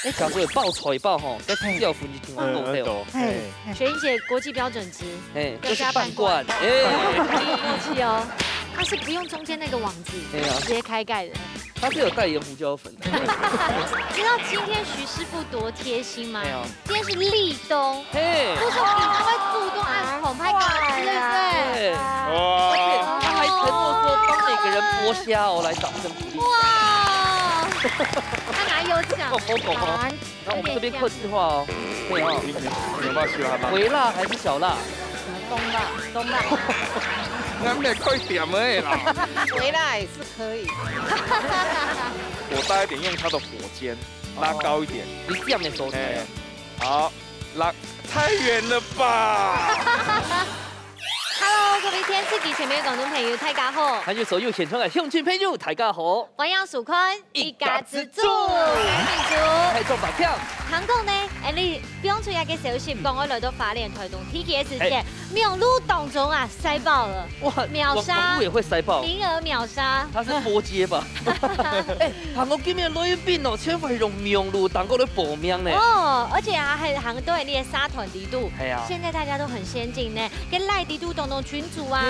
哎，假如爆炒一爆吼，该掉粉就挺好弄的哦。哎，雪莹姐国际标准值，哎，就是半罐，哎，默契哦。它是不用中间那个网子，直接开盖的。它是有代言胡椒粉的。知道今天徐师傅多贴心吗？今天是立冬，嘿，不说平常会主动按孔拍稿子，对不对？哇！而且他还承诺说帮每个人剥虾哦，来掌声鼓励。哇！他哪有奖？然后我们这边客制化哦，对哦，有没有喜欢吗？微辣还是小辣？东辣。咱们可以点的啦，微辣也是可以。火大一点，用它的火尖拉高一点。你这样的手材。好，拉太远了吧 Hello， 各位天視機前面嘅廣東朋友，大家好。韓劇所有獻唱嘅鄉親朋友，大家好。我楊淑坤，一家之主，太中白票。韓國呢，你不用出一個消息，講我來到花蓮台東 TKS 節，名錄當中啊塞爆了，哇，秒殺，網路也會塞爆，名額秒殺。它是波接吧？哎，韓國今年女兵哦，千萬用名錄當過嚟報名呢。哦，而且啊，係韓國你嘅沙團地度，係啊，現在大家都很先進呢，跟賴地度東東群組啊。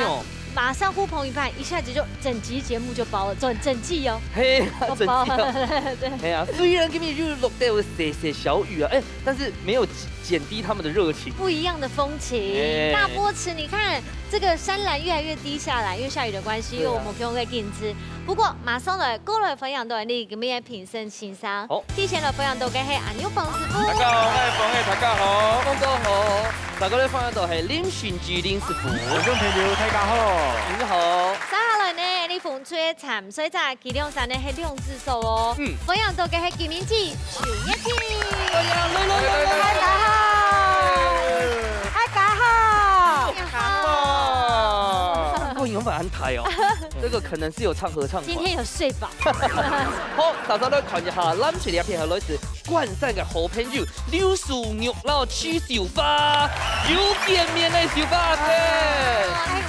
馬上呼朋引伴，一下子就整集節目就包了，整季哦，嘿，都包了，對，哎呀，雖然今年就是落到有些小雨啊，哎，但是沒有減低他們的熱情，不一樣的風情。大波池，你看這個山巒越來越低下來，因為下雨的關係，因為我們可以禁止。不過馬上來過來分享到你咁樣評審欣賞。好，提前來分享到嘅係阿牛馮師傅。大家好，我係馮嘅，大家好，風哥好。大家咧分享到係林訓志林師傅。觀眾朋友大家好，你好。接下來呢，你馮出嘅潛水站其中山呢係兩隻手哦。分享到嘅係김민지全一天。大家好。有冇安排哦？這個可能是有唱合唱。今天有睡飽。好，大家都看一下，咱這兩片係來自關山嘅好朋友柳樹肉撈豬小花，有見面的小花姐。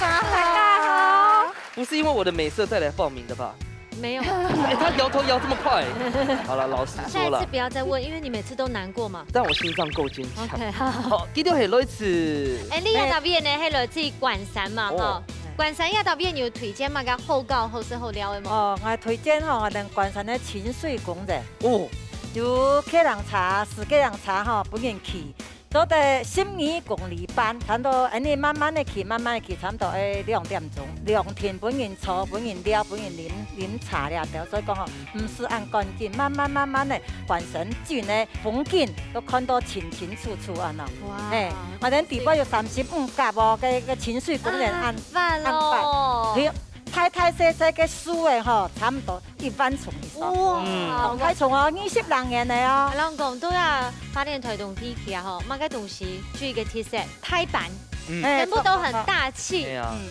大家好。不是因為我的美色再來報名的吧？沒有。哎，他搖頭搖這麼快。好了，老實說了。下一次不要再問，因為你每次都難過嘛。但我心臟夠堅強。OK， 好。呢條係來自。哎，你喺邊呢？係來自關山嘛？哈。關山一到邊有推薦嘛？個好高好食好料的嘛？哦，我推薦吼，我哋關山嘅清水公園。哦，有客人茶、自己人茶吼，本人去，到底12公里半，差唔多，你慢慢的去，差唔多2點鐘，2天本人坐，本人撩，本人飲茶了掉，所以講吼，唔是按趕緊，慢慢的，關山轉的風景都看到清清楚楚啊喏。哇！誒，我哋地方有35甲哦，個清水公園按飯。太細嘅樹誒吼，差唔多1萬叢以上。哇！太叢哦，20人嘅呢哦。我講都要花蓮台東地區啊吼，買個東西注意個特色，太板，全部都很大氣。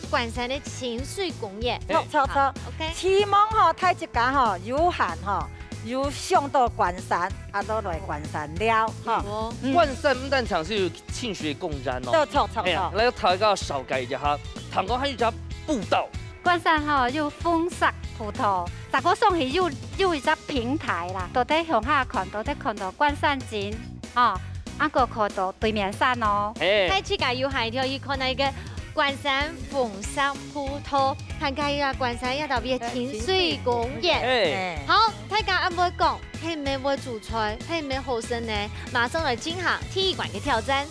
關山的清水公園，錯。OK。期望吼，太一家吼有限吼，有上到關山，啊都來關山了吼。關山唔但場是有清水公園哦。錯。來要睇個少計一下，唐江還有一條步道。關山吼有風色葡萄，十個上去有一隻平台啦，到底向下看，到底看到關山景，哦，個看到對面山哦。喺這個有海條，伊看到一個關山風色葡萄，還加一個關山一道邊清水公園。好，大家按會講，係咪會煮菜，係咪好食呢？馬上來進行體育館嘅挑戰。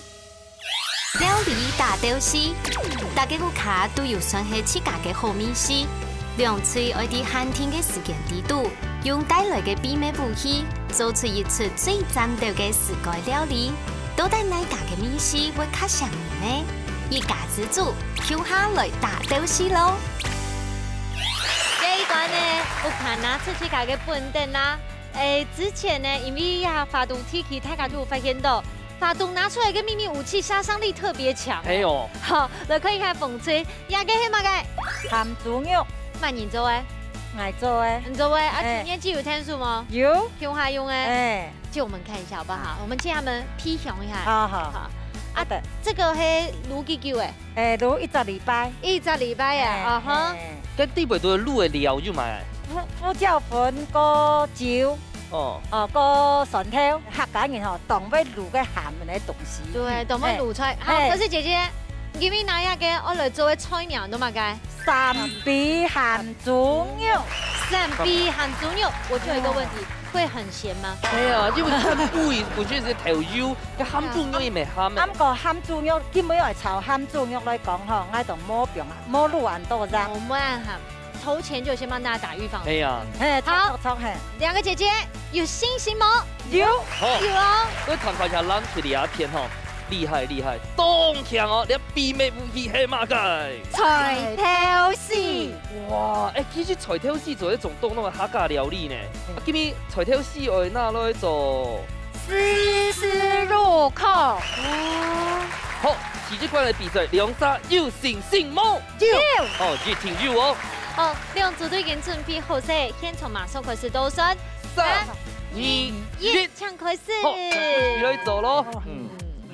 料理大屌絲，大家個卡都要算係自家嘅好美食。兩嘴愛啲寒天嘅時間地度，用帶來嘅秘密武器，做出一出最讚到嘅世界料理。到底哪家嘅美食會較上癮呢？一家之主，跳下來大屌絲咯！這一段呢，有看拿出自家嘅本燈啦。之前呢，因為呀發動體系，大家都有發現到。法東拿出來嘅秘密武器殺傷力特別強。哎呦，好，就可以看風吹，也個係乜嘅？鹹豬肉，萬人做誒，愛做誒，你做誒？啊，今天記有天數嗎？有，用下用誒。借我們看一下好不好？我們借他們批響一下。好。啊，這個係滷幾久誒？滷1個禮拜。1個禮拜啊，跟地北都係滷嘅料就買。胡椒粉個椒。個蒜頭客家人吼，當要滷個鹹嘅東西。對，當要滷菜。好，可是姐姐，give me 哪樣嘅？我來做嘅菜鳥都嘛該。三比鹹豬肉。三比鹹豬肉，我就有一個問題，會很鹹嗎？係啊，因為三杯本身係頭油，個鹹豬肉亦未鹹嘅。啱個鹹豬肉，基本係炒鹹豬肉來講吼，我同摸餅啊，摸滷完多啫。我們按鹹，頭前就先幫大家打預防。係啊。好，兩個姐姐有信心嗎？有。有啊。我看看下咱出嚟一片吼。厲害厲害，當強哦！你秘密武器係乜嘅？菜頭絲。哇！其實菜頭絲做一種東東嘅客家料理呢。今日菜頭絲我拿來做絲絲入口。好，其實關於比賽，兩隻有信心冇？有。哦，越聽越哦。好，兩組隊已經準備好勢，現場馬上開始倒數。3、2、1，搶開始。好，來走咯。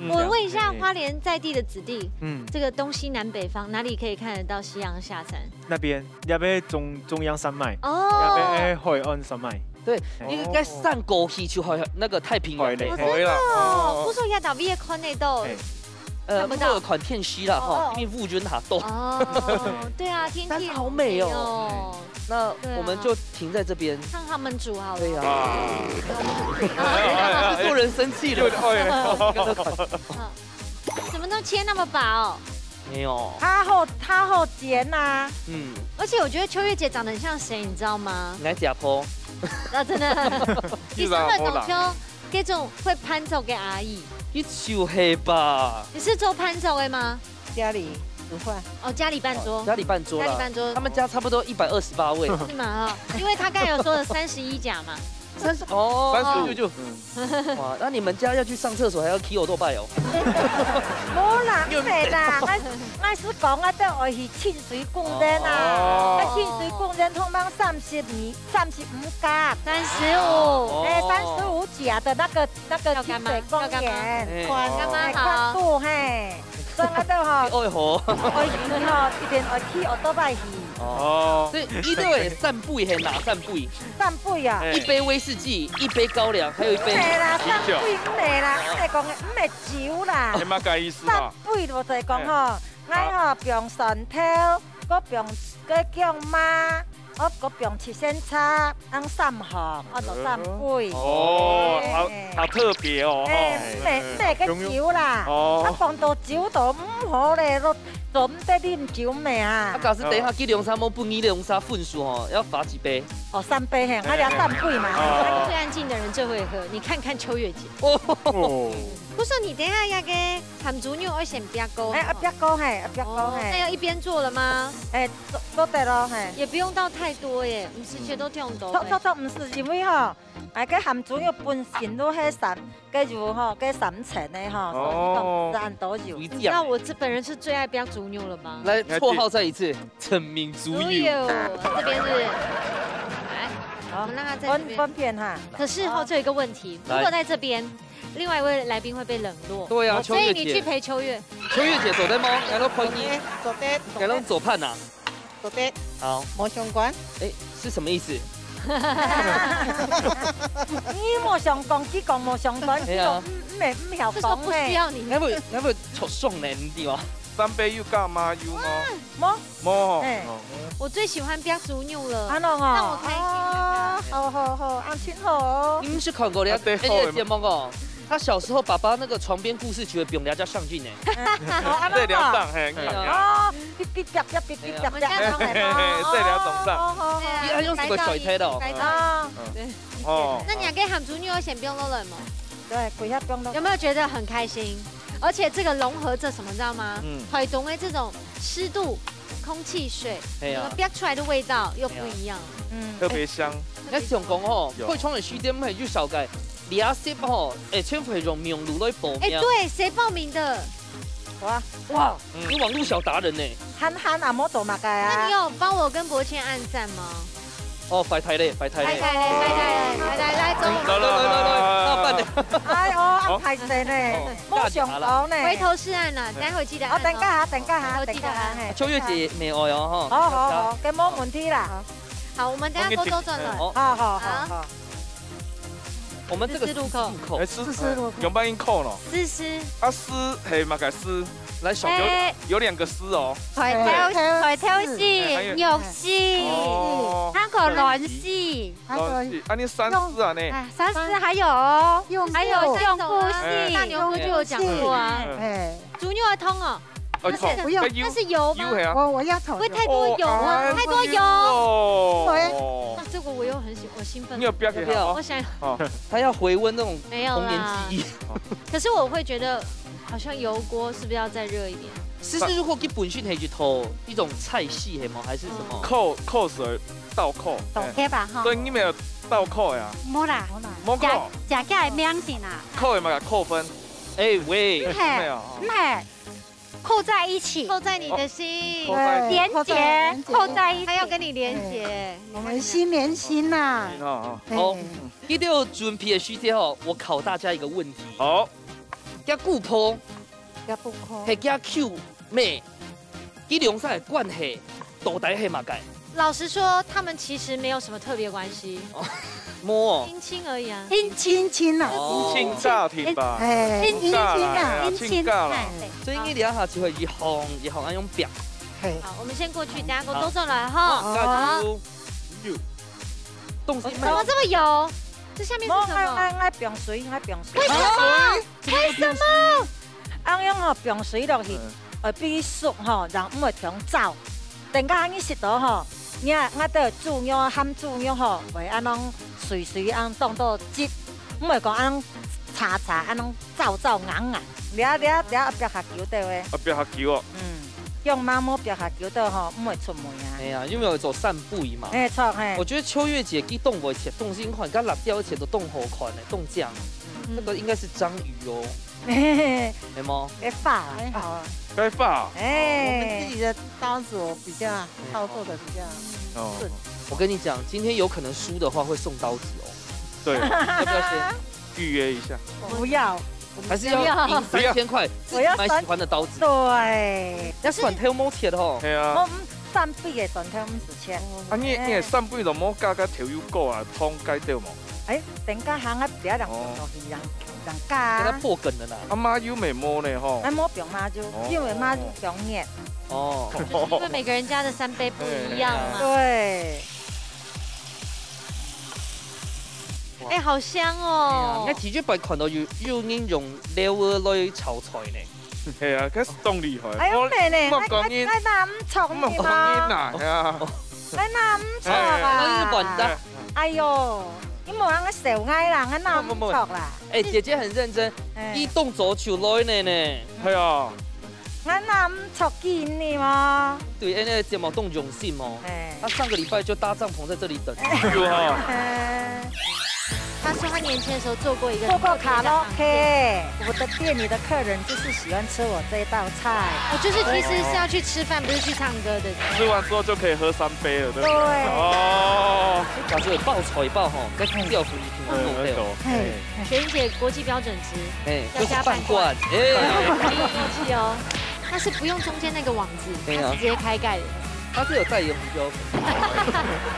我問一下花蓮在地的子弟，這個東西南北方哪裡可以看得到夕陽下山？那邊那邊中央山脈，哦，那邊海岸山脈。對，應該山過去就係那個太平洋我知道，不說亞達威看得到。看不到款天氣啦哈，因為霧雲很多。哦，對啊，天氣好美哦。那我們就停在這邊，看他們煮好了。對呀。做人生氣了。怎麼都切那麼薄？沒有。他好煎呐。而且我覺得秋月姐長得很像誰，你知道嗎？來假坡。啊，真的。你是不是懂秋這種會攀走嘅阿姨？你就係吧？你是做攀走的嗎？家裡煮飯。哦，家裡辦桌。家裡辦桌。家裡辦桌。他們家差不多128位。是嗎？哈，因為他剛才有說的31甲嘛。30就。哇，那你們家要去上廁所還要騎歐多拜哦？冇啦，唔係啦，我是講啊，都我去清水公園啊，清水公園通常35甲，35甲的那個清水公園，寬度嘿，所以我都嗬，我一邊我去歐多拜去。哦，所以一對散步係哪散步？散步呀！一杯威士忌，一杯高粱，還有一杯啤酒。唔係啦，唔係講嘅，唔係酒啦。你乜嘅意思啊？散步就係講嗬，我嗬用蒜頭，我用個薑媽，我個用切仙叉，當三行，我就散步。哦，好特別哦。唔係個酒啦，我放到酒度唔好咧，做唔得啉酒咩啊？假使等下去龍沙冇半夜龍沙分數哦，要罰幾杯？哦，3杯嘿，我要散步嘛。最安靜的人最會喝，你看看秋月姐。哦。不是你等下要個鹹豬肉要先煸糕。煸糕嘿，煸糕嘿。那要一邊做了嗎？做得咯嘿。也不用到太多耶，唔是全都聽到。錯唔是因為嗬，個鹹豬肉本身都係3個肉嗬，個3層的嗬，所以都是很多肉。那我這本人是最愛煸豬肉了嗎？來，綽號再一次，陳明豬油。這邊是。來，我們讓他在這邊。分片哈。可是後就有一個問題，如果在這邊。另外一位來賓會被冷落，對啊，所以你去陪秋月。秋月姐走得嗎？來到歡迎，走得，來到左畔吶。走得，好，冇相關。哎，是什麼意思？你冇相關，佢講冇相關，佢講唔曉講不需要你。要不醜爽呢？你知嗎？3杯要加麻油嗎？冇。我最喜歡煸豬肉了。安諾讓我開心。好，安全好。你們是看過那個節目哦？他小時候爸爸那個床邊故事劇的比我們家上進呢。這兩檔嘿，哦，別，這兩檔上。他用什麼水推的？哦。那你跟鹹豬肉先不用落來嗎？對，不要用落。有沒有覺得很開心？而且這個融合着什麼，知道嗎？台東的這種濕度、空氣、水，煸出來的味道又不一樣。特別香。你想講哦，會創的時點係就小概20哦，全部係用名錄來報名。對，誰報名的？哇，你網絡小達人呢？憨啊，冇做乜嘅啊？那你有幫我跟博謙按讚嗎？哦，快睇咧，來，走，來，辦的。哎呦，太細咧，冇上講呢。回頭是岸啦，待會記得按。等下。秋月姐沒愛哦，好，咁冇問題啦。好，我們等下多走轉來。好。我们这个丝路口口哎，用半音扣咯。丝啊，丝系嘛个丝，来小有2个丝哦。台挑丝、肉丝，哦，还有卵丝，啊，你3丝啊呢？三丝还有用菇丝，大牛哥就有讲过啊。哎，煮牛会通哦，不用，那是油吗？我要头，不会太多油啊，太多油。哦，这个我又很我兴奋。你有不要给他？我想他要回温那种没有童年啦。记忆。可是我会觉得，好像油锅是不是要再热一点？丝丝如果基本上係一套一种菜系系吗？还是什么？扣水倒扣，对吧？哈，所以你没有倒扣呀？冇啦，冇扣，食起来明显啦，扣的嘛个扣分。哎喂，没有，唔系扣在一起，扣在你的心，连结扣在一起，他要跟你连结。我们心连心呐。好，呢啲准备嘅需要吼，我考大家一个问题。好，加固坡要不哭。系加 Q 咩？佢两晒关系到底系嘛解？老实说，他们其实没有什么特别关系，摸亲亲而已啊。亲亲呐，亲家庭吧，哎，亲亲呐，亲家啦。所以你两下就会一行安用表。嘿，好，我们先过去，等下给我都上来哈。好，动怎么这么油？这下面是什么？爱冰水，爱冰水。为什么？为什么？安样哦，冰水落去，比熟吼，人唔会冲走。等下你食到吼，你我得煮肉含煮肉吼，袂安弄水安当到汁，唔会讲安查安弄走硬。了后壁下球倒诶。啊，别下球哦。用妈妈壁下球倒吼，唔会出门啊。哎呀，因为有走散步嘛。哎，错嘿。我觉得秋月姐给冻我切冻心款，跟辣椒切都冻好款呢，冻酱。这个应该是章鱼哦。没吗？该发还好啊。该发。哎，我们自己的刀子我比较操作的比较顺。我跟你讲，今天有可能输的话会送刀子哦。对，要不要先预约一下？不要。还是要赢3000块，自己买喜欢的刀子。对，要选挑冇切的吼。系啊。我散背嘅断挑50千。啊，你系散背就冇加条油膏啊，汤解掉冇？哎，等下行啊，别人用落去人加。给他破梗了啦。啊，麻油未摸呢吼。哎，摸用麻油，因为麻油容易。哦。因为每个人家的3杯不一样嘛。对。哎，好香哦！你睇住白看到要應用料來炒菜呢。係啊，佢凍厲害。哎呦咩呢？我講煙，我南錯我講煙啊，係啊。我南錯啊！我亂的。哎呦，你冇人個小矮啦，我南錯啦。哎，姐姐很認真，一動走球來呢。係啊。我南錯見你嘛？對，那個節目動用心哦。他上個禮拜就搭帳篷在這裡等。有哈。他说他年轻的时候做过卡拉 OK， 我的店里的客人就是喜欢吃我这一道菜。我就是其实是要去吃饭，不是去唱歌的。吃完之后就可以喝3杯了，对不对？对。哦。把这个爆炒一爆哈，再调服你听我配哦。雪玲姐国际标准值，要加半罐，默契哦。它是不用中间那个网子，它是直接开盖的。他是有带一个胡椒粉。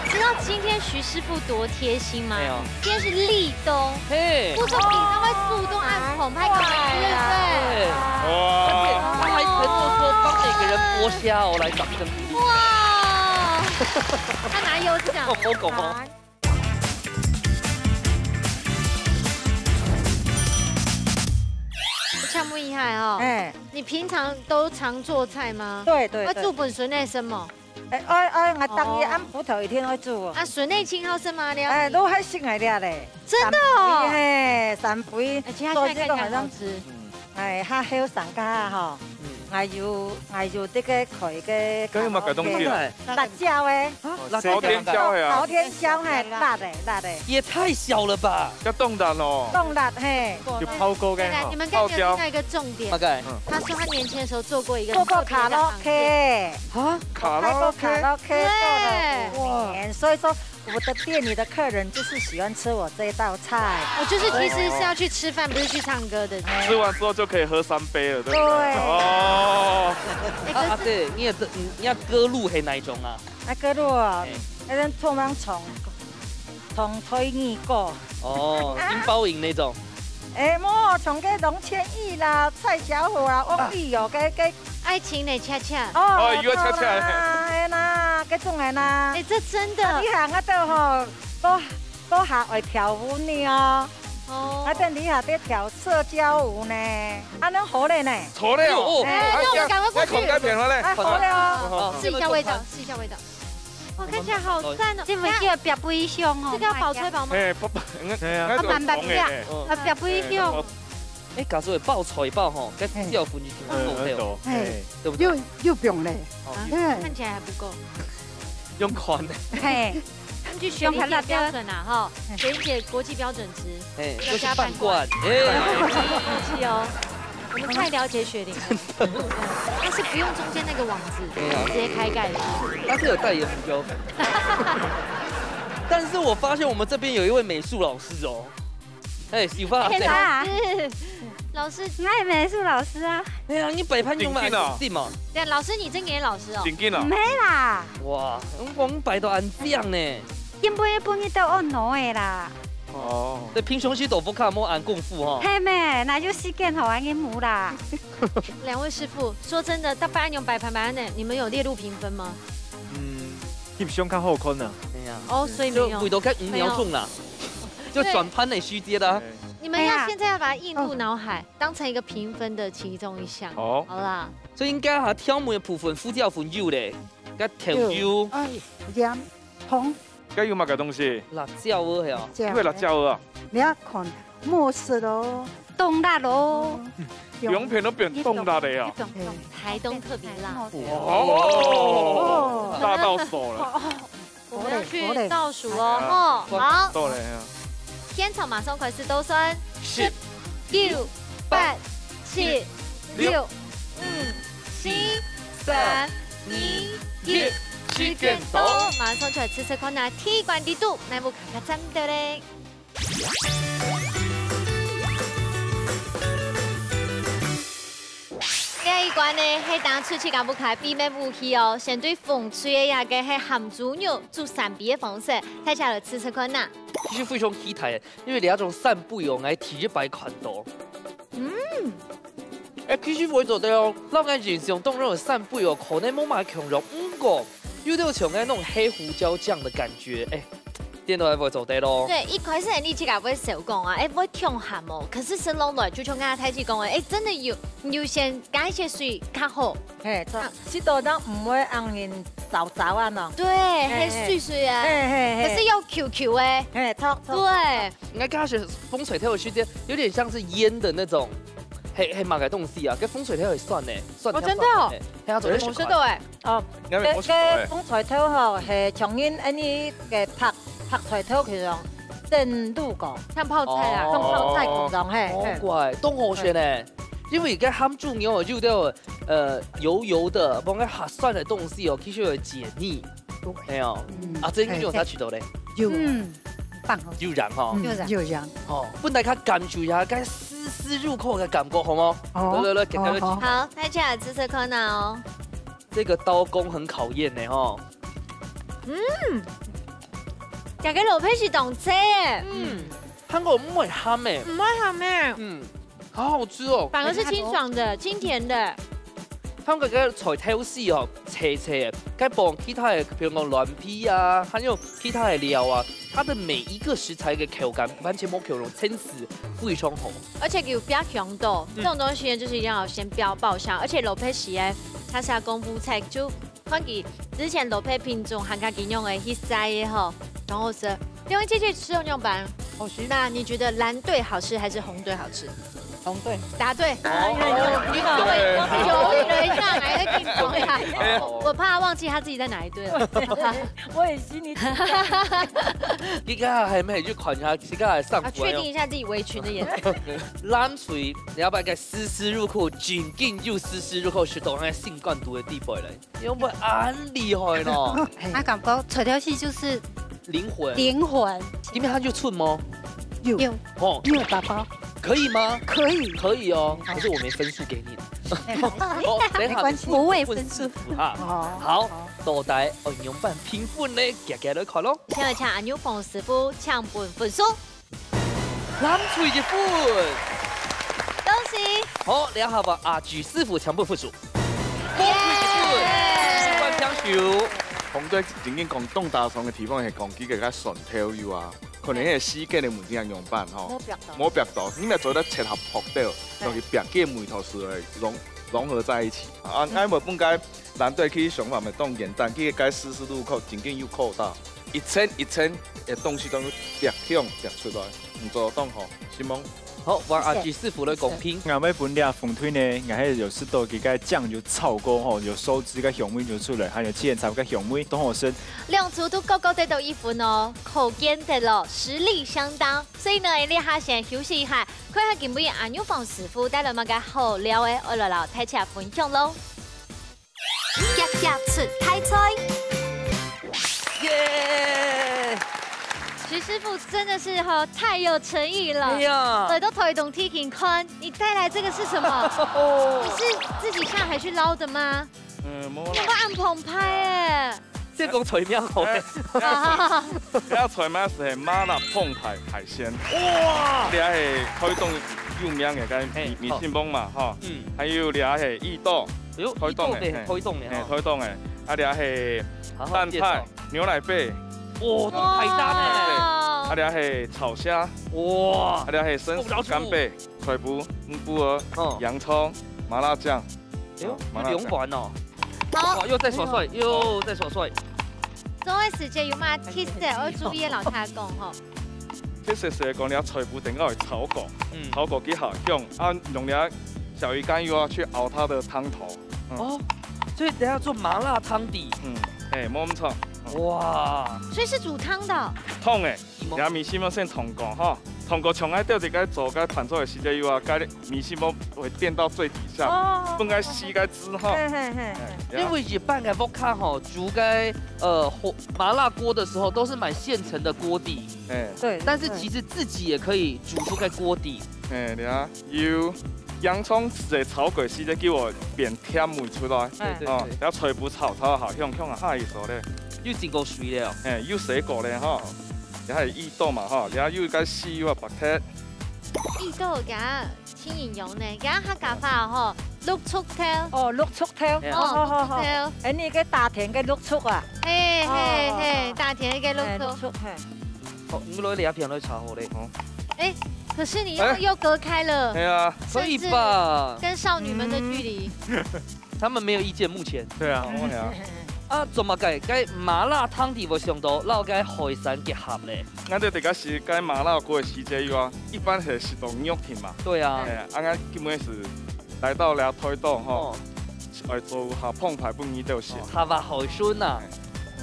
知道今天徐师傅多贴心吗？没有。今天是立冬，不说饼他会速冻暗捧拍给对不对？而且他还承诺说帮每个人剥虾哦，来掌声鼓励。哇！他拿油是这样。狗狗哦。项目厉害哦！哎，你平常都常做菜吗？对对。我煮本笋内生么？我当日按葡萄一天会煮。啊，笋内青好生吗？哎，都还新来了嘞。真的哦。嘿，3杯。而且它现在看起来好吃。哎，它还有3家哈。还有这个可以个。跟嘛改东西了。辣椒诶。朝天椒呀。朝天椒嘿，辣的。也太小了吧！要冻辣哦。冻辣嘿。就泡过嘅。你们刚才有听到一个重点。他说他年轻的时候做过卡拉 OK。啊？卡拉 OK。对。所以说我的店里的客人就是喜欢吃我这一道菜。我就是其实是要去吃饭，不是去唱歌的。吃完之后就可以喝3杯了，对不对？哦。对，你要割路系哪一种啊？割路啊，那种葱姜葱，从推耳果。哦，金包银那种。莫从个龙千亿啦，蔡小虎啦，翁立友个爱情的恰恰。哦，有恰恰。哎啦，个种的啦。哎，这真的。你行啊都吼，都还会跳舞呢哦。哦。啊，等你下得跳社交舞呢，啊，能好嘞呢。错了哦。那我们赶快过去。再看片了嘞。好嘞哦。试一下味道，试一下味道。哇，看起来好赞哦！这不叫白杯香哦，这个要爆吹爆吗？不，慢慢变，白杯香。哎，假如会爆吹爆吼，跟掉粉就挺好的哦。对不对？又冰嘞，看起来还不够。用宽的。嘿，根据学理解标准啊，哈，学理解国际标准值，要加半罐。客气哦。我们太了解雪玲了，但是不用中间那个网子，直接开盖的。它是有代言目标。但是我发现我们这边有一位美术老师哦，哎，小发，老师，我也美术老师啊。哎呀，你摆盘用嘛？对嘛？对，老师你真给老师哦？真紧啊！没啦。哇，我们摆到安这样呢。因为本日都按挪的啦。哦，对，平常时豆腐卡莫按功夫哈。嘿咩，那就时间好按嘅母啦。两位师傅，说真的，大班用摆盘呢，你们有列入评分吗？翕相较好看啊。哎呀，哦，所以没有。就为到看5秒钟啦，就转盘的虚跌啦。你们要现在要把它印入脑海，当成一个评分的其中一项。哦，好啦。所以应该哈挑门的部分、副调分油嘞，甲调油。哎，盐、红。该有嘛个东西？辣椒哦，系啊。会辣椒啊？你要看木色咯，冻辣咯，洋片都变冻辣的呀。台东特别辣。哦，辣到手了。我们要去倒数哦，好。到了。天草马松款式都算10、 9、8、7、6、5、4、3、2、1。时间到，马上出来吃看那铁管地度，乃木卡卡站的嘞。第一关呢，系当出去甲不开比咩武器哦，先对风吹的那个系含猪肉做散比的方式，睇下来吃看那。其实非常期待，因为你那种散步用来体育摆款多。其实我做对哦，老眼前是用动肉散步哦，可能冇买强肉5个。有点像那种黑胡椒酱的感觉，电脑还不会做对咯。对，一开始你自己不会手工啊，不会痛咸哦。可是生弄来就像刚才太子讲的，真的有先加一些水较好。这道咱唔会让人糟糟啊喏。对，很水水啊。可是要 QQ 哎。对。应该加些风水条的时间，有点像是腌的那种。黑马嘅东西啊，跟风水条会算呢，算。哦，真的哦。我知道哎。哦，个风水条吼，系从因尼嘅拍水条其实正路过，像泡菜啊，像泡菜咁样嘿。好怪，东河选呢，因为而家含住牛肉到油的，帮个合算的东西哦，其实会解腻。没有，这应该用啥渠道咧？棒，油然哈，有人哦，本来较感受一下，该丝丝入扣的感觉，好吗？来，给他个好，拍起来紫色可拿哦。这个刀工很考验呢，哈。这个老配是动车耶。韩国唔会咸诶，唔会咸诶。好好吃哦，反而是清爽的、清甜的。他们个菜挑丝哦，切切，该放其他的，比如讲卵皮啊，还有其他的料啊，它的每一个食材的口感完全冇口容，真是非常好。而且有比较强度，这种东西呢，就是一定要先标爆香，而且老配是哎，它是功夫菜，就看起之前老配品种含家己用的迄塞的吼，然后是因为这些吃用用版，那你觉得蓝队好吃还是红队好吃？红队答对，犹豫了一下，还在紧张呀。我怕忘记他自己在哪一队了。我也心里。依家係咪要看下自家嘅生活？確定一下自己圍裙的顏色。冷水，你要把它絲絲入扣，緊緊又絲絲入扣，是到那性感度的地步嚟，有冇很厲害咯？我感覺垂條戲就是靈魂。靈魂。裡面它就寸嗎？有哦，有打包。可以吗？可以，可以哦。可是我没分数给你。没关系，不为分数。好。到底按样板评分呢？家来看咯。请按牛凤师傅抢分数。蓝翠一分，恭喜！好，然后把阿举师傅抢分数，摸翠一分，士官享受。红队曾經講東大廠嘅地方係講幾個較順跳搖啊，可能係絲嘅嘅門點樣辦吼，冇壁到，你咪做得切合學到，讓佢壁嘅門頭是融合在一起。啊，我們本該藍隊去想法咪當簡單，佢個該絲路口真正有擴大，一層嘅東西都壁向壁出來，唔做當好，希望。好，往阿举师傅来公平。我们本地风推呢，我还有时都给个酱油炒过吼，有收汁个香味就出来，还有气炒个香味都好深。两组都高高得到1分哦，可见得了实力相当。所以呢，你下先休息一下，看下今日阿牛凤师傅带来乜个好料的，我来大家分享咯。夹夹出太菜。耶！徐师傅真的是太有诚意了，哎呀，耳朵推动 T 挺宽，你带来这个是什么？你是自己下海去捞的吗？冇那个暗澎拍耶！这讲垂苗好诶，要采买是麻辣澎湃海鲜，哇！你係推動有名嘅個米線崩嘛，哈，還有你係意豆，推動嘅，推動嘅，推動嘅，啊你係蛋派牛奶貝。哇，太讚咧！啊，你係炒蝦，哇！啊，你係生食干貝、菜脯、木耳、洋葱、麻辣醬。哎呦，不用玩哦。好，哇，又在耍帅，又在耍帅。这位时间有嘛 ？Kiss 我注意老太讲吼。其實是講你菜脯定係炒過，炒過幾下香，啊，用你小魚乾油啊去熬它的湯頭。哦，所以等下做麻辣湯底。冇咁臭。哇！所以是煮湯的。湯嘅，然後米線要先燙過哈，燙過從愛掉一個做個盤出嚟時間油啊，該米線要會墊到最底下，不該吸個汁哈。因為一般嘅我看吼，煮個麻辣鍋的時候都是買現成的鍋底，對。但是其實自己也可以煮出個鍋底。你啊，要洋葱係炒過時間叫我變甜味出來，哦，然後菜脯炒下香香啊，下意思咧。又真夠水了，又水果咧哈，然後意豆嘛哈，然後又個豉油啊白鐵。意豆嘅輕形容呢，嘅客家話吼，碌竹條。哦，碌竹條，好。誒，你個大田嘅碌竹啊？嘿，大田嘅碌竹。好，我攞兩片來炒好咧。哎，可是你又隔開了。對啊，可以吧？跟少女們的距離。他們沒有意見，目前。對啊。啊，做乜計麻辣湯底我想到，撈個海產結合咧。我哋個是個麻辣鍋的時間油啊，一般係食到肉甜嘛。對啊。我基本是來到了推動哈，來做下澎湃本意都是。下巴海鮮啊，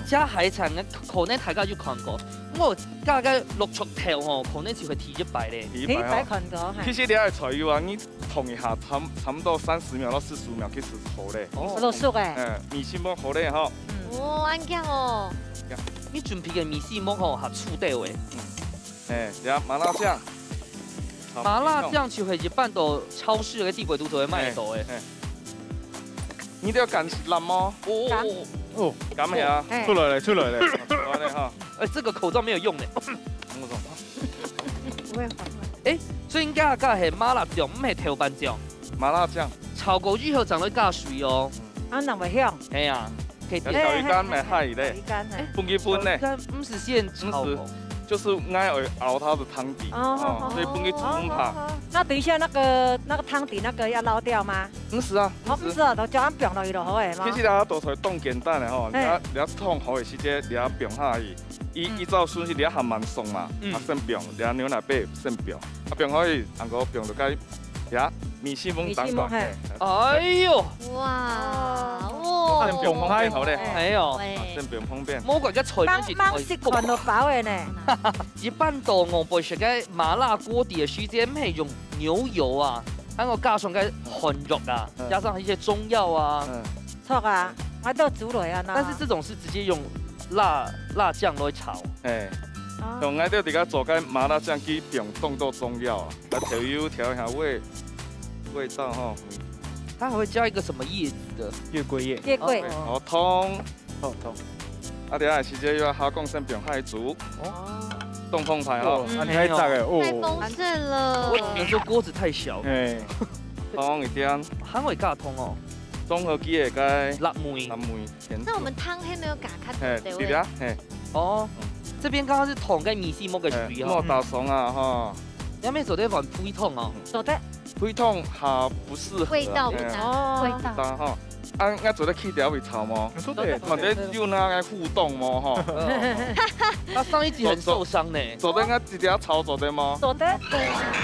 加海產嘅可能大家有看過，我加個六出條吼，可能就會提一擺咧。提一擺看過。其實你係菜油啊，你燙一下差唔多30秒到45秒其實好咧。落熟誒。米線煲好咧哈。哦，安強哦。你準備嘅米線煲吼係醋掉嘅。然後麻辣醬。麻辣醬就係一般到超市嘅地櫃都會賣到嘅。你都要揀辣嗎？哦，咁係啊，出來了。好嘞哈。這個口罩沒有用咧。不會誒，所以加係麻辣醬，唔係調拌醬。麻辣醬。炒過之後，長得加水哦。啊，那麼香。係啊。小魚乾咪係咧。半基本咧。唔是現炒。就是愛熬它的湯底，所以不給煮它。那等一下那個湯底那個要撈掉嗎？唔是啊，唔是啊，就將它放落去就好誒嘛。其實你倒出來凍簡單嘅吼，你燙好嘅時間你放下去，依照順序你還蠻鬆嘛，先放，然牛奶貝先放，放好去，然後放到該米線崩蛋糕。哎呦！哇！先放澎湃好咧，哎呦！先放澎湃。冇個嘅菜名是芒食看到飽嘅呢。一般到我背食嘅麻辣鍋底嘅時間係用牛油啊，還有加上嘅韓肉啊，加上一些中藥啊。錯啊，我都煮落啊。但是這種是直接用辣醬來炒。用我哋而家做嘅麻辣醬去放凍到中藥啊，來調油調一下味道哈。它還會加一個什麼葉子的？月桂葉。月桂。葱、痛。啊，等下时间又要下讲先平海煮，冻碰牌哦，啊，你还炸个太丰盛了。我只能说锅子太小。哎，放一点，还会加通哦。综合机的该辣梅。那我们汤还没有加卡嘿，对不对啊，嘿。哦，这边刚刚是桶跟米线莫个水哦。莫大松啊哈。你们做在玩配桶哦。做的。配桶还不适合。味道不搭。味道。搭哈。啊，我做咧去掉位炒吗？对，或者有那个互动吗？哈。他上一集很受伤呢。做得我直接炒做的吗？做的。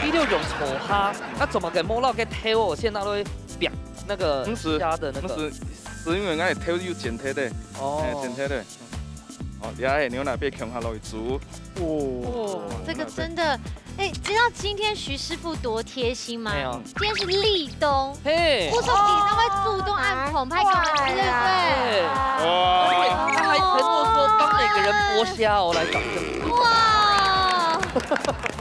第六种丑虾，那怎么给摸到给挑哦？现在都会表那个虾的那个。是因为我挑有剪体的。哦。剪体的。哦，底下牛奶被啃下落去煮。哦。这个真的。哎，知道今天徐师傅多贴心吗？没有。今天是立冬，嘿，我说地上会主动按捧拍给我们吃，对不对？哇！他还承诺说帮每个人剥虾哦，来掌声。哇！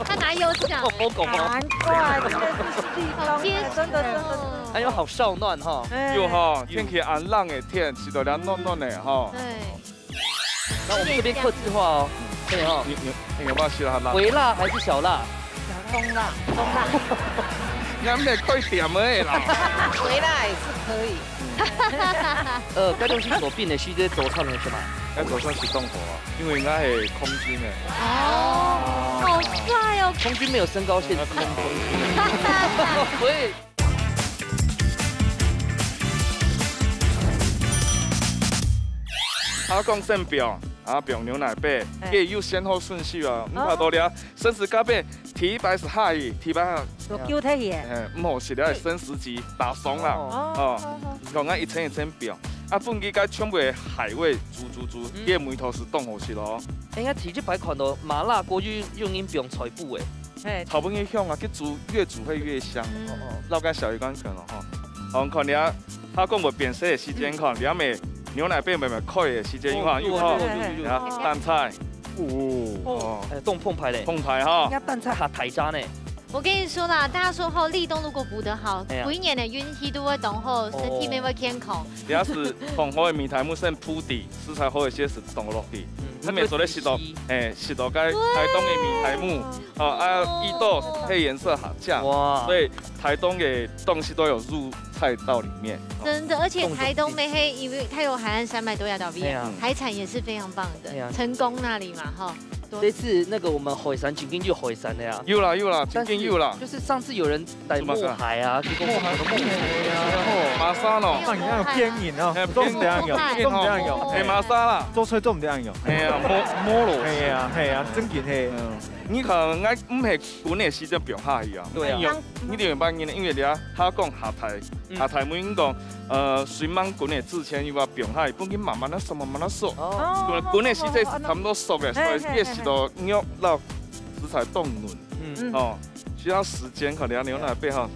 他拿优奖。我狗吗？难怪，真的是地冬，真的。哎呦，好少暖哈。有哈，天气安冷的天，吃到凉暖暖的哈。对。那我们这边客制化哦。对哈，你有没有吃它辣？微辣还是小辣？中辣。俺们快点的啦。微辣也是可以。该东西所变的是这早上的是吗？该早上是动火啊，因为俺是空军的。哦，好帅哦！空军没有身高限制。空军。喂。他讲圣表。啊，表牛奶杯，也有先后顺序啊。唔怕多了，生食咖啡提白是下去，提白下。有揪体去。唔好是了生食级打松啦。哦。讲俺一层一层表，啊，本机该全部的海味煮，伊梅头是冻好去咯。应该提这摆看到麻辣锅就用因用菜布诶。草本越香啊，去煮越煮会越香。老干小鱼干可能哈。好，看你啊，他讲无变色的时间看，两枚。牛奶变慢慢开的时间，有哈，蛋菜，冻碰牌嘞，碰牌哈，人家蛋菜还台渣呢。我跟你说啦，大家说后立冬如果补得好，每年的运气都会动好，身体没会健康。主要是红好的米苔木先铺底，食材好一些是冻落地。他们做的是到，是到该台东的米苔木，一豆配颜色好酱，哇，所以台东的东西都有入菜到里面。真的，而且台东没黑，因为它有海岸山脉多亚岛边，海产也是非常棒的。成功那里嘛，哈。这次那个我们海山紧跟就海山的呀，有啦，紧跟有啦。就是上次有人来墨海啊，去墨海的墨海啊，马沙咯，那你要有偏饮哦，都唔得用，都唔得用，系马沙啦，做菜都唔得用，系啊，摸咯，系啊，真件系。你看，我唔系国内时间表下去啊，对啊，你哋办因因为你啊，他讲下台每人讲，随忙国内之前又话表下，本身慢慢的熟，国内时间是差不多熟嘅，所以也是到肉到食材冻软，哦，需要时间，可能牛奶背后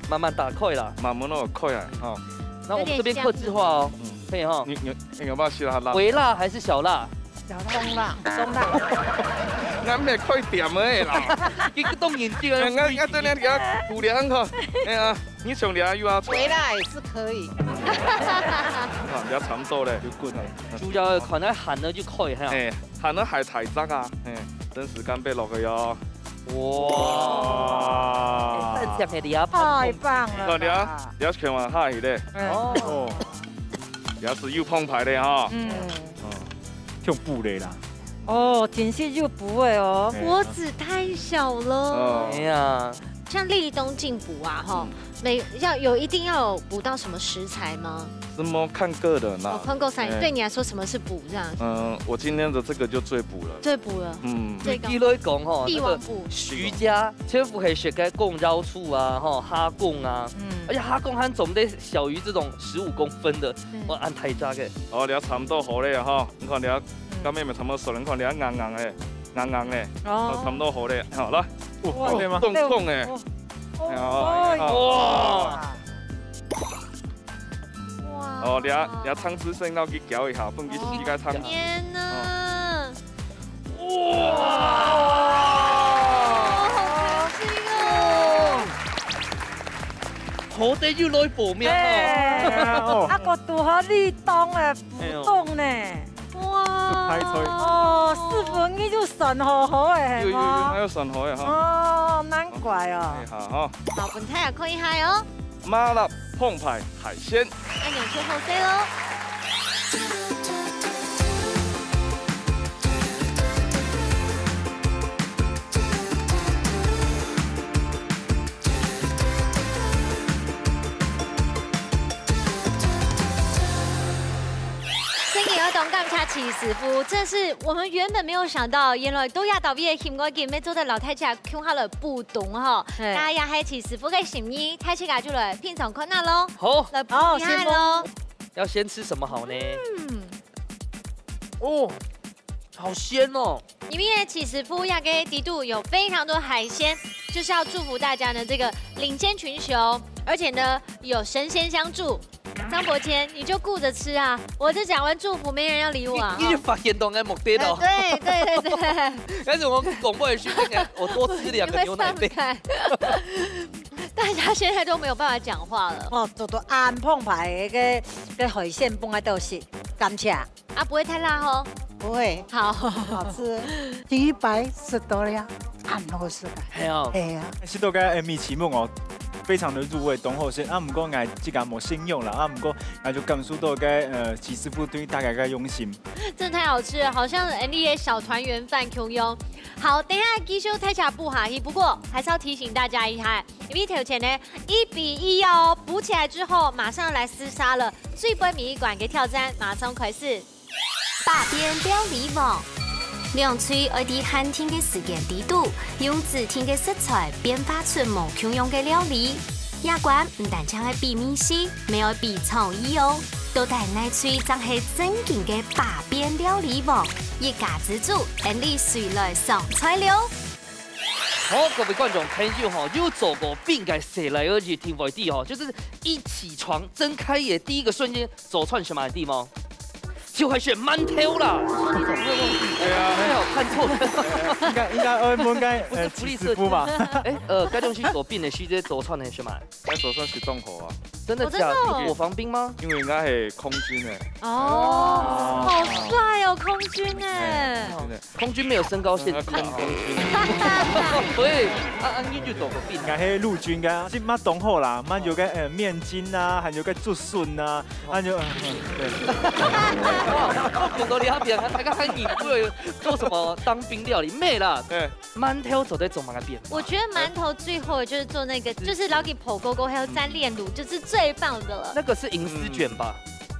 慢慢打开啦，慢慢那开啊，哦，那我们这边客制化哦，可以哈，你有没有吃它辣？微辣还是小辣？中辣。俺咪开店的啦，一个冻眼镜，俺这两条姑娘可，哎呀，你上俩又要微辣也是可以。啊，比较长度嘞，就滚了。主要可能หั่了就可以哈。หั่了还太杂啊，等时间备落去哟。哇！蛋酱的鸭太棒了！你要全完下去嘞。哦。也是又碰牌的哈。用布的啦。哦，真是又不会哦，锅子太小了。哎呀，像立冬进补啊，哈，一定要有补到什么食材吗？什么看个人啦。看个人，对你来说什么是补这样？我今天的这个就最补了。最补了。这个。一来讲吼，帝王补。徐家千夫系学该贡绕醋啊，哈哈贡啊，而且哈贡还总得小于这种15公分的，我按太渣嘅。哦，你差不多好嘞哈，你看你跟妹妹差不多熟，你看你硬的，差不多好嘞，好来，对吗？冻的，哇！哦，你汤汁先要去搅一下，放去洗个汤。天哪！哇！好开心哦！哦，土地要來報名哦。啊個拄好立冬的浮動呢。哇！哦，4分伊就順好好的，有，還有順好嘅哈。哦，難怪哦。好哈。好，本菜也可以下哦。麻辣澎湃海鮮。按鈕去後塞咯。感謝齊師傅，真是我們原本沒有想到，原來都亞到邊嘅鹹我見咩做得老太姐傾下來不懂哈。那也係齊師傅嘅心意，太姐就來品嘗看下咯。好，來補下咯。要先吃什麼好呢？哦，好鮮哦！因為齊師傅亞嘅地度有非常多海鮮，就是要祝福大家呢這個領先群雄，而且呢有神仙相助。張伯謙，你就顧着吃啊！我這講完祝福，沒人要理我啊！你發現到嘅目的咯？對。但是我廣播嘅時間，我多吃2個牛奶杯。大家現在都沒有辦法講話了。哦，做到安澎湃嘅海鮮放喺度食，感謝。啊，不會太辣哦。不會，好，好吃。第一白吃多了，很好食的。係啊，係啊。食到嘅米奇夢哦。非常的入味，懂好些。啊，唔過我即間冇信用啦，啊，唔過我就感受到嘅齊師傅對大家嘅用心。真的太好吃了，好像 NBA 小團圓飯 Q 用。好，等一下繼續睇下不下去，不過還是要提醒大家一下，因為頭前呢1-1哦，補起來之後馬上來廝殺了。最杯米館嘅挑戰馬上開始。百變料理網。兩嘴愛喺寒天嘅時間地度，用指天嘅食材變化出無窮樣嘅料理。亞冠唔但淨係比美食，咪愛比創意哦。到底愛嘴真係正經嘅百變料理網，一家之主，你誰來上菜了？好，各位觀眾朋友哈，有做過病改誰來而去聽外地哈，就是一起床睜開眼第一個瞬間走串什麼地嗎？就會選饅頭啦！係啊，沒有看錯，應該澳門嘅齊師傅吧？該種去做邊的時間走串的是嘛？喺左上是洞口啊！真的假的？國防兵嗎？因為應該係空軍誒。哦，好帥哦，空軍誒！空軍沒有身高限制。空軍。對，你就做個邊？應該係陸軍嘅，即乜懂好啦，乜有嘅面筋啊，還有嘅竹筍啊，還有很多你那邊，大家看你會做什麼當兵料理？沒啦，對，饅頭走在走馬那邊。我覺得饅頭最後就是做那個，就是老給剖勾勾，還有蘸煉乳，就是最棒的了。那個是銀絲卷吧？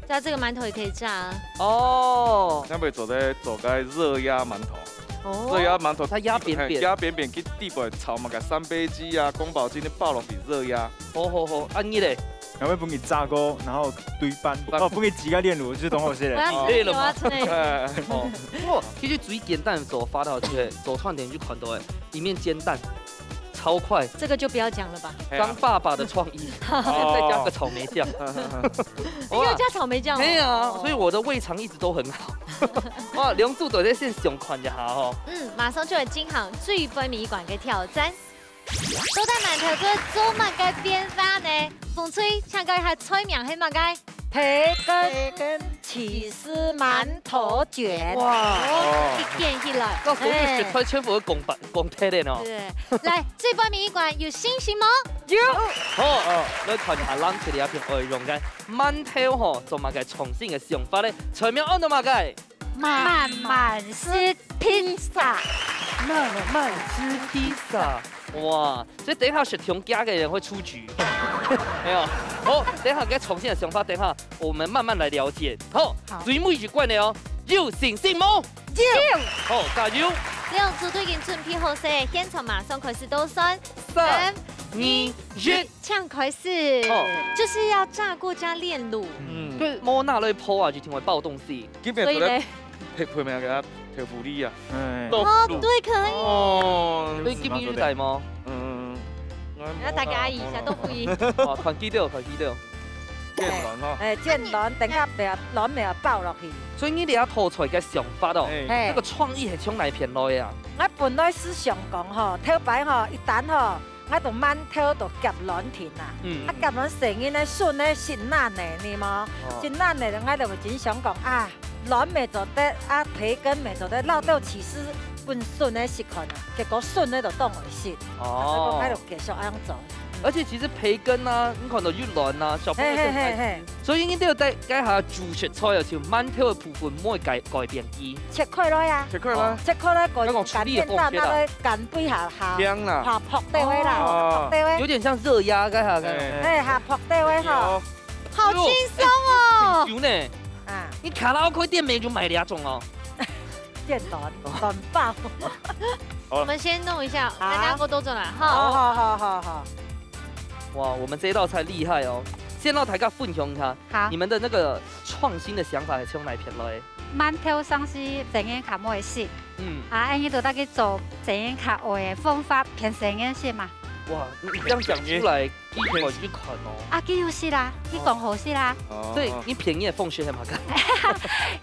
對啊，這個饅頭也可以炸啊。哦，那邊做個熱壓饅頭。哦，熱壓饅頭，它壓扁扁，壓扁扁，去地板炒嘛個三杯雞啊、宮保雞，你爆落去熱壓。好，安你嘞？然後幫你炸鍋，然後堆班，幫你擠個煉乳，就懂好些了。對了嘛？哦，不過其實最簡單的做法到就是走串點去看到誒，裡面煎蛋，超快。這個就不要講了吧。張爸爸的創意，再加個草莓醬。又加草莓醬。對啊，所以我的胃腸一直都很好。哇，兩組都在線上看一下哦。馬上就會進行最杯米館嘅挑戰。都帶饅頭哥做乜嘅變化呢？風吹唱歌係菜名係乜嘅？培根起司饅頭卷。哇，一變起來。到時候就雪菜全部都講貼的哦。對，來最杯米館有信心嗎？有。好，你看下冷出嚟一片內容嘅饅頭吼，做乜嘅重新嘅想法咧？菜名按到乜嘅？慢慢吃披薩，慢吃披薩。哇！所以等一下食同家嘅人會出局，沒有？好，等一下給重新嘅想法，等一下我們慢慢來了解。好，最尾一句關了哦，有信心冇？有。好，加油！兩組都已經準備好勢，現場馬上開始倒算3、2、1，搶開始！哦，就是要炸過加煉乳。對，冇拿來鋪啊，就成為暴動事。所以咧，配咩嘅？條狐狸啊！哦，對，可以。哦，你記唔記得嗎？那大家阿姨一下都可以。哦，團記到。煎卵咯。煎卵，等下卵未有爆落去。所以你哋要吐出來嘅想法哦，呢個創意係從哪邊來啊？我本來是想講吼，頭擺吼一旦吼我就馒頭就夾軟甜啦，啊夾軟成日咧順咧是爛的，你嘛，是爛的，我就真想講啊，軟未做得，啊培根未做得，撈到起司本順的食看啊，結果順咧就當為食，所以講我就繼續咁做。而且其實培根啊，你看到越軟啊，小朋友更愛吃。所以你都要改下主食菜啊，像饅頭的部分唔可以改變伊。切開來呀，切開啦，切開來個乾電蛋那個乾杯下香啦，下撲地位啦，撲地位。有點像熱鴨改下嘅。哎，下撲地位哈，好輕鬆哦。很久呢。啊，你卡拉 OK 店沒就買2種哦。電暖爆。我們先弄一下，大家過多種啦。好。哇，我們這一道菜厲害哦！先讓大家分享下，你們的那個創新的想法係從哪片來？饅頭上是整眼卡冇食，安尼就得去做整眼卡嘅方法偏整眼食嘛。哇，你這樣講出來，一看就看哦。啊，幾好食啦，幾講好食啦。所以你便宜的奉獻係嘛㗎？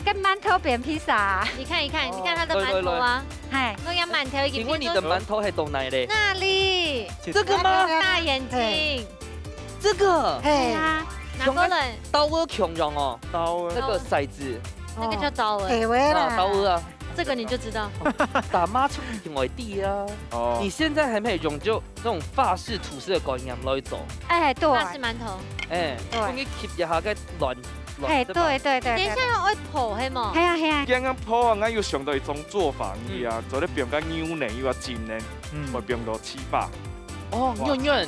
跟饅頭變披薩，你看一看，你看它的饅頭啊，係，那個饅頭已經。請問你的饅頭係懂哪裡？那裡，這個嗎？大眼睛，這個，對啊，哪個人？刀鵝窮用哦，刀那個骰子，那個叫刀鵝，刀鵝啊。這個你就知道，打媽出外地啊！哦，你現在還沒用就那種法式吐司的概念來做。哎，對，法式饅頭。哎，我給 keep 一下個亂。哎，對。等一下要愛破係冇？係啊。剛剛破啊，我要想到一種做法啊，做啲變個牛奶又要煎呢，會變到7八。哦，軟，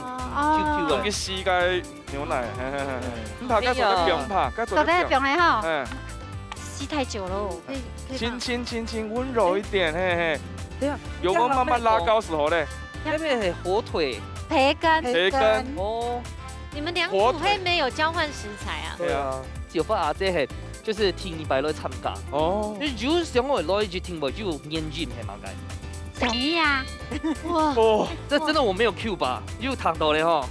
用啲絲嘅牛奶，唔怕該做啲變怕，該做啲變。做啲變嘅吼。吸太久了，輕，溫柔一點，嘿。對啊，油溫慢慢拉高時候咧，那邊係火腿、培根。哦，你們兩組會沒有交換食材啊？對啊，就發阿姐係就是聽你擺來參加。哦，你如果想我來就聽我就念音係嘛嘅？同意啊！哇，這真的我沒有 Q 吧？又躺到了哈。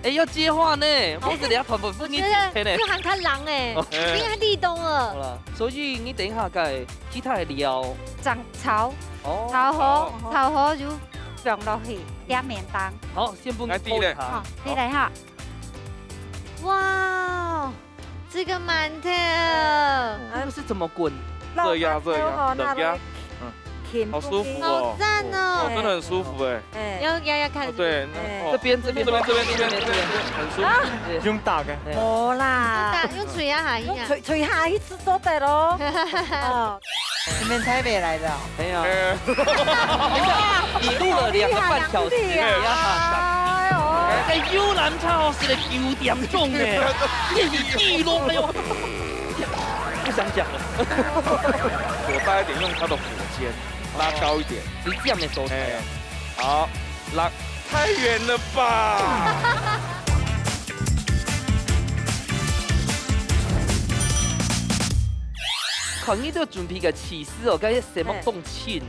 哎，要接話呢，我是兩團不分你切呢。要喊他狼哎，你看立冬了。好啦，所以你等一下該其他的料，炒好就放落去加麵蛋。好，先不給你好，你來哈。哇，這個饅頭，這個是怎麼滾？熱壓，好舒服哦，好讚哦，真的很舒服哎。要看。對，這邊，很舒服。用打嘅。冇啦，用錘下一下。錘下一次做得咯。你們台北來的？沒有。你錄了2個半小時，你要喊在遊覽超市的9點鐘嘅，地都沒有。不想講了。火大一點，用它的火尖拉高一點。你這樣的手勢啊。好，拉太遠了吧？看你都準備個起司哦，該什麼凍青？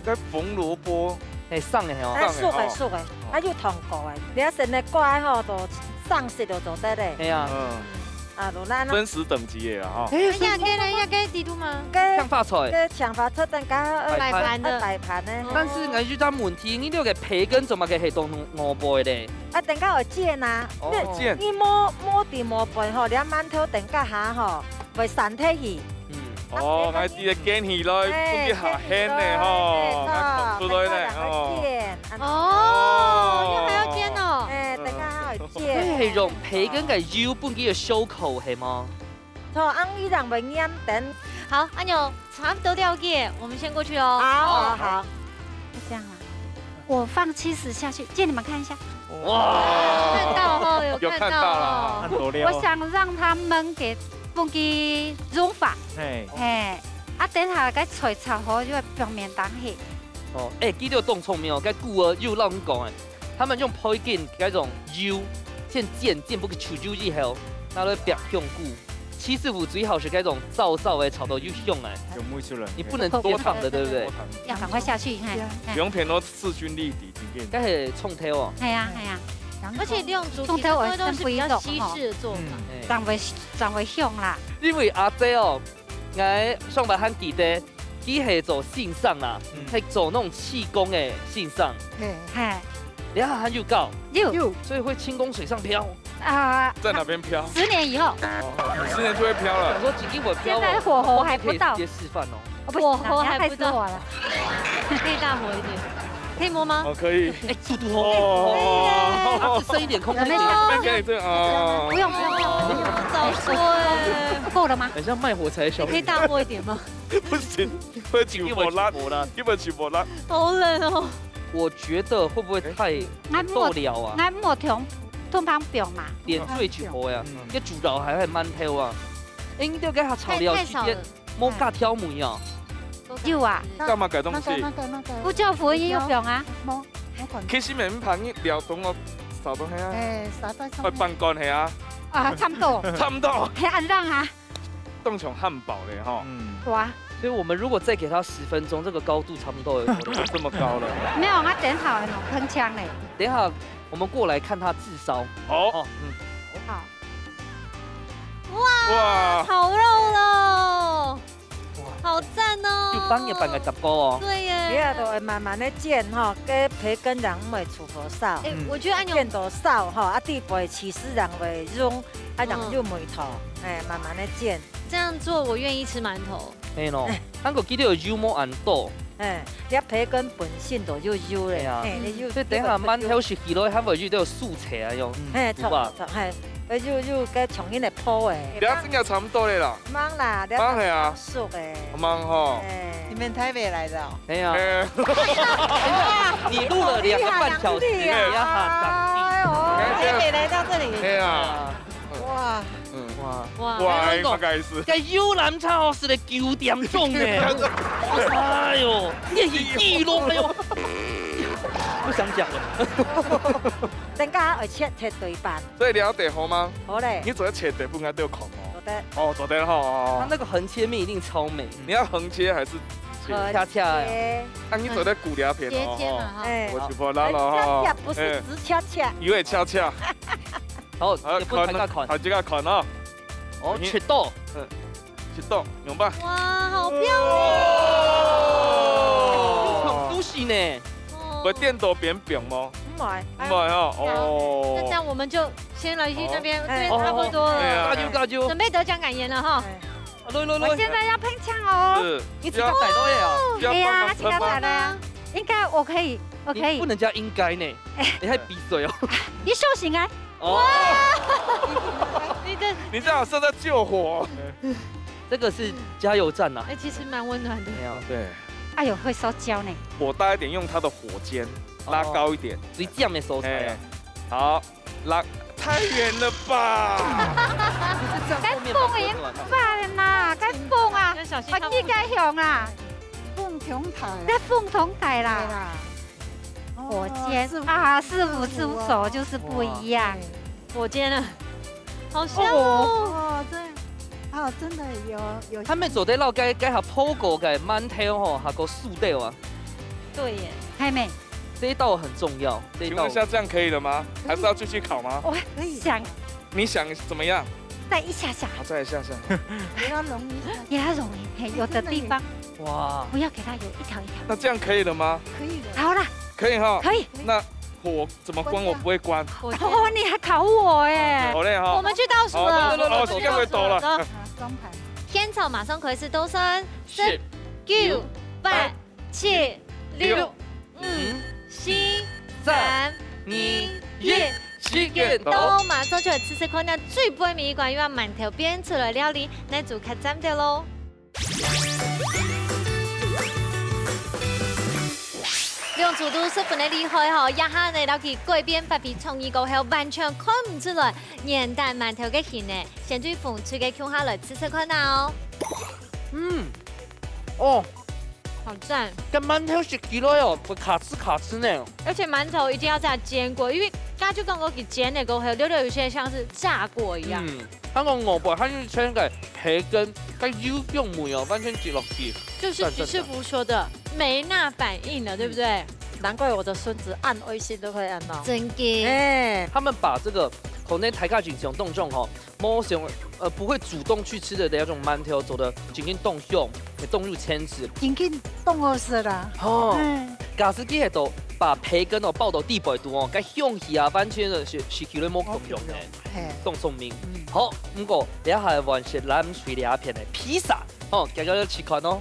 該紅蘿蔔，係生嘅係嘛？熟嘅，還有糖果嘅，你要成日乖吼，就生食就做得咧。係啊。啊，真實等級嘅哈。要給地圖嗎？搶發菜。搶發菜等下擺盤的。但是我就在問題，你呢個培根做乜嘅係當鵝背咧？啊，等下會煎啊。煎。你摸啲鵝背吼，你饅頭等下下吼，會散體去。哦，我啲煎起來，放啲下輕嘅吼，放出來咧哦，還要煎哦。等下會煎。佢係用培根嘅腰半幾嘅燒口係嗎？錯，安依然會黏等。好，阿牛差不多了解，我們先過去哦。好，就這樣啦。我放70下去，借你們看一下。哇，看到哦，有看到哦。我想讓他們給放啲溶法。啊，等下個菜炒好就會放麵蛋去。哦，記得動聰明哦，個古兒又讓你講誒，他們用培根嗰種油先煎不個臭油之後，拿來白香菇。七師傅最好是嗰種燥嘅炒到又香誒。有木出來。你不能多燙的，對不對？要趕快下去，不用偏到勢均力敵，嗰係蔥頭哦。係啊。而且呢種主題都是比較西式的做法，長會香啦。因為阿姐哦，我上班很記得。伊系走线上啦，系走那种气功的线上。嘿，等下还有告，有，所以会轻功水上漂。啊，在哪边飘？10年以后，10年就会飘了。想说几斤我飘，现在火候还不到，直接示范哦。火候还不到，了，可以大火一点，可以摸吗？哦，可以。哎，速度哦，深一点，空间一点。给你这啊，不用，早说哎，够了吗？很像卖火柴的小可以大火一点吗？不行，会起火辣，根本起火辣。好冷哦。我觉得会不会太够了啊？俺莫通旁表嘛，点缀起火呀，一主导还係慢跳啊，應該佢炒料時間冇加挑梅啊。有啊，干嘛改东西？不叫佛也有表啊。其實明旁一聊同我掃到係啊，掃到快半乾係啊。啊，差不多。差不多。係按讓啊。凍成漢堡嘞哈。哇。所以我們如果再給他10分鐘，這個高度差不多有這麼高了。沒有，我點好了，鏗鏘嘞。等一下。我們過來看他自燒。好，好。哇，好肉了，好讚哦！就幫你辦個雜糕哦。對耶。你啊都會慢慢的煎哈，個培根人唔會出火燒。我覺得按煎到燒哈，啊地會起司人會溶，啊人就梅頭，慢慢的煎。這樣做我願意吃饅頭。係咯，韓國記得有油冇按多。你培根本身就有油嘞，所以等下饅頭食起來，佢會有啲素菜啊用。錯，有個重新嚟鋪誒。你真係差唔多嘞啦。忙啦，忙係啊。熟誒。忙吼。你們台北來的？係啊。你錄了2個半小時，你要下台北來到這裡。係啊。哇。哇，乜解釋？個遊覽車是嚟9點鐘嘅，哎呦，你係地龍了，不想講了。等下會切對半。所以你要地好嗎？好嘞。你做切地不應該都有孔哦。做得。哦，做得好。它那個橫切面一定超美。你要橫切還是恰恰呀？啊，你做得骨兩片哦。斜尖嘛哈。我就不拉了哈。恰恰不是直恰恰。以為恰恰。好，你不睇個款。好，這個款哦。哦，切豆，切豆，用吧。哇，好漂亮！很舒適呢。不電都扁扁嗎？唔係，唔係哈。哦。那這樣我們就先來去那邊，對，差不多了。加油！準備得獎感言了哈。我現在要噴槍哦。是。你只要逮到呀？對呀，這個踩的呀。應該我可以，我可以。不能加應該呢，你還比水哦。你手醒來。哇！你這樣是在救火。這個是加油站吶。其實蠻溫暖的。對。哎呦，會燒焦呢。火大一點，用它的火尖拉高一點。最這樣的手材啊。好，拉太遠了吧？該風已辦啦，該風啊，我依家響啊。鳳同台。在鳳同台啦。火煎啊，師傅手就是不一樣。火煎啊，好香哦！真的有。他們做得到該下鋪過嘅饅頭吼，下個素豆啊。對耶，還沒。這一道很重要。請問一下，這樣可以了嗎？還是要繼續烤嗎？我想。你想怎麼樣？再一下下。再一下下。給它融一下。給它融一，有的地方。哇！不要給它有一條一條。那這樣可以了嗎？可以的。好了。可以哈。可以。那火怎麼關？我不會關。哦，你還考我哎。好嘞哈。我們去倒數了。哦，時間會到了。裝盤。天草馬上開始倒數，10、9、8、7、6、5、4、3、2、1，時間到，馬上就來試試看那最不美觀又饅頭變出來料理，那就開斬掉嘍。梁廚都十分的厲害吼，一下呢，到佢改變發揮創意過後，完全看唔出來年代饅頭嘅形呢。先對風吹嘅腔下來試試看哦。哦，好讚！跟饅頭食起來哦，會卡吱呢。而且饅頭一定要再煎過，因為剛就剛剛給煎的過後，溜溜有些像是炸過一樣。香港我不，它就是將個培根跟油用梅哦，完全擠落去。就是徐師傅說的梅納反應了，對不對？難怪我的孫子按微信都會按到。真嘅。他們把這個可能大家就想当种吼，某种不会主动去吃的那种馒头做的，已经冻用，给冻入签子，已经冻好死了。哦，假使佢喺度把培根哦爆到地板度哦，该香气啊，完全是叫你冇共用嘅，冻聪明。好，不过你下玩是咱水里片的披萨，哦，大家要试看哦。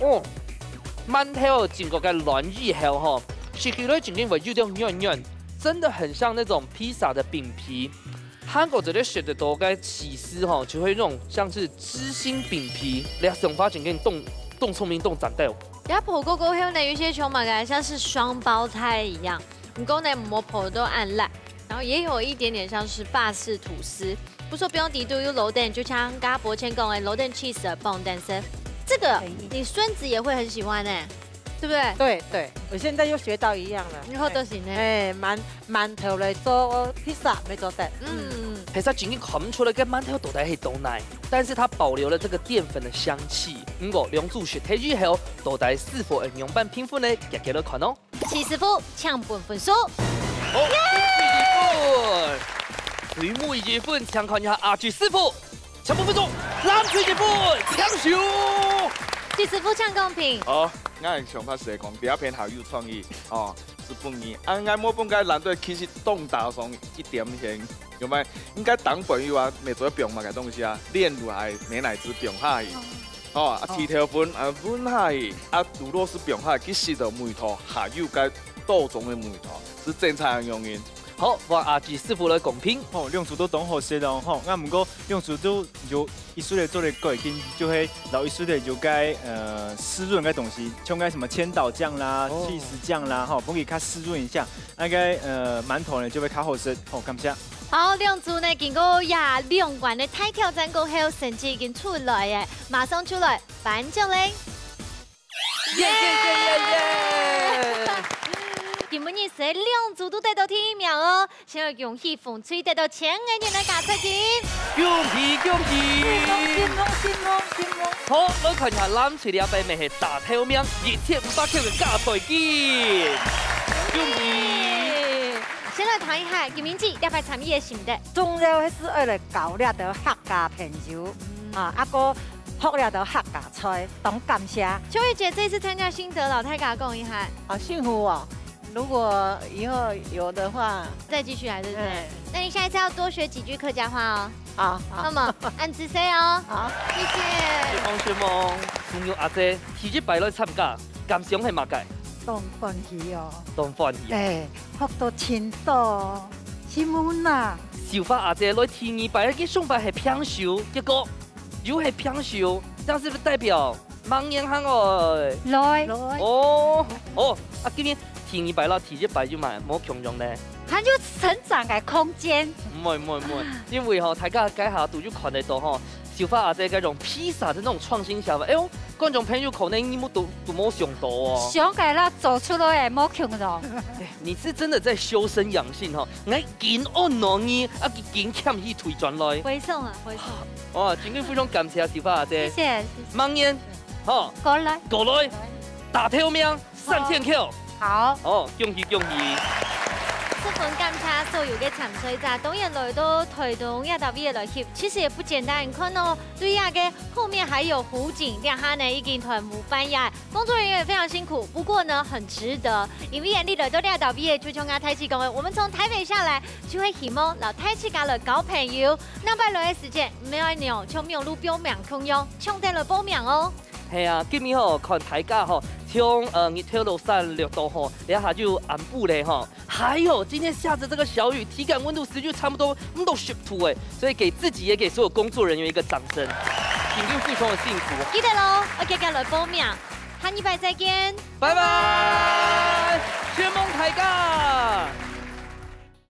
哦，馒头经过嘅软以后吼，吃起来已经会有点软软，真的很像那种披萨的饼皮。韩国这里选的多个起司哈，就会那种像是芝心饼皮，你想法就给你冻聪明冻长大。然后火锅后呢，有些熊嘛感觉像是双胞胎一样，你讲呢磨破都按烂，然后也有一点点像是法式吐司。不说不用敌对，有楼蛋，就像刚刚博谦讲的楼蛋 cheese 的棒蛋生，这个你孙子也会很喜欢呢，对不对？对对，我现在又学到一样了。以后都行呢。馒头来做披萨没做得。其实仅仅看不出来，跟馒头都在黑豆奶，但是它保留了这个淀粉的香气。不过两组雪体以后，豆奶是否用版评分呢？也给了看哦。70分，抢本分数。好，水木2分，抢看一下RG 师傅，抢本分数，蓝水1分，抢手。70分抢公平。哦，我想法是讲第一篇好有创意哦。本意，我某本该难对其实动打上一点先，有冇？应该当朋友啊，未做平嘛嘅东西啊，炼乳係美乃滋平下去，哦啊提條粉啊粉下去，啊如果是平下去，其實就梅頭下有該多種嘅梅頭，是正常嘅原因。好，我RG師傅來公平。哦，兩組都懂好些咯，吼，啊，不過兩組都有一數的做的過已經就係老一數的有該濕潤嘅東西，像該什麼千島醬啦、起司醬啦，吼，幫佢較濕潤一下，那個饅頭呢就會較好食，好，感謝。好，兩組呢經過2關的大挑戰過後，成績已經出來嘅，馬上出來頒獎嘞！今日是2組都得到第1名哦，先要恭喜風吹得到1000元的加菜金，恭喜恭喜！好，我看下藍水兩杯咪係大頭名，2500克嘅加菜金，恭喜！先來談一下김민지200參與嘅心得。重要係為了搞了到客家朋友啊，阿哥學了到客家菜，懂感謝。秋月姐這次參加心得，老太講講一下。好幸福哦！如果以後有的話，再繼續來，對不對？那你下一次要多學幾句客家話哦。好，那麼按指示哦。好，謝謝。希望朋友阿姐提起擺來參加，感想係乜嘅？當歡喜哦。當歡喜。學到錢多，羨慕啦。小花阿姐來提議擺嘅上擺係平手，結果又係平手，這樣是不是代表盲眼行哦？來。哦，啊今年提議擺啦，提起擺就買，冇強用咧。還有成長嘅空間。唔會，因為大家解下都就看得到小花阿姐嗰種披薩的那種創新想法，哎呦，觀眾朋友可能你們都冇想到哦。想嘅啦，做出來嘅冇強用。你是真的在修身養性我見安樂意，見欠起推轉來。回送啊，回送。哇，今天非常感謝小花阿姐。謝謝。盲眼，過來，大條命，3,000克。好。恭喜恭喜！這份感謝所有嘅潛水者，當然來到推動1W來協，其實也不簡單。你看哦，對呀嘅後面還有湖景，兩下呢已經團無班呀，工作人員也非常辛苦，不過呢很值得。因為眼裡來到1W，就像阿太子講嘅，我們從台北下來就會希望老太子家來交朋友。那擺來嘅時間，唔要鳥，從苗路標名空用，搶得來報名哦。係啊，今年看大家從日頭落山6度然後就安布嘞還有今天下着這個小雨，體感溫度實際差不多都10度哎，所以給自己也給所有工作人員一個掌聲，平均付出的幸福。記得咯，我家家來報名，下禮拜再見，拜拜，全夢大家。